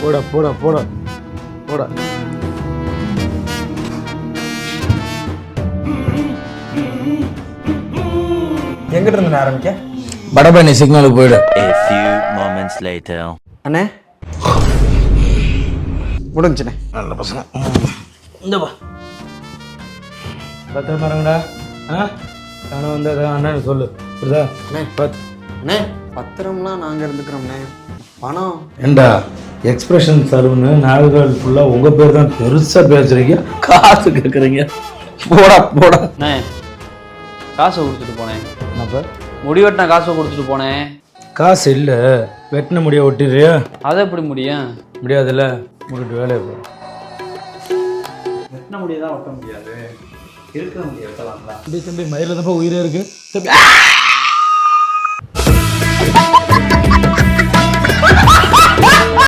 போடா போடா போடா போடா. எங்கிட்ட இருந்து ஆரம்பிக்க? வடபழனி சிக்னலுக்கு போயிடு. A few moments later. அண்ணே முடிஞ்சுண்ணே. நல்ல பசங்க. இந்தப்பா பத்திரமா இருங்கடா. நானும் வந்து அண்ணன் சொல்லு புரியுதா? அண்ணே அண்ணே பத்திரம்லாம் நாங்கள் இருந்துக்கிறோம்ண்ணே. பணம் ஏண்டா எக்ஸ்பிரஷன் சலூனு நாகர்கள் ஃபுல்லாக உங்கள் பேர் தான் பெருசாக பேசுகிறீங்க, காசு கேட்குறீங்க. போடா போடா. அண்ணே காசை கொடுத்துட்டு போனேன். என்னப்பா முடிவெட்டின காசை கொடுத்துட்டு போனேன். காசு இல்லை, வெட்டின முடிய ஒட்டிடுறியா? அதை எப்படி முடியும்? முடியாதுல்ல, முடிட்டு வேலையை போ. வெட்டின முடியதான் வெட்ட முடியாது, இருக்கிற முடிய வெட்டலாம்ல. தம்பி மயில தான் உயிரே இருக்கு தம்பி.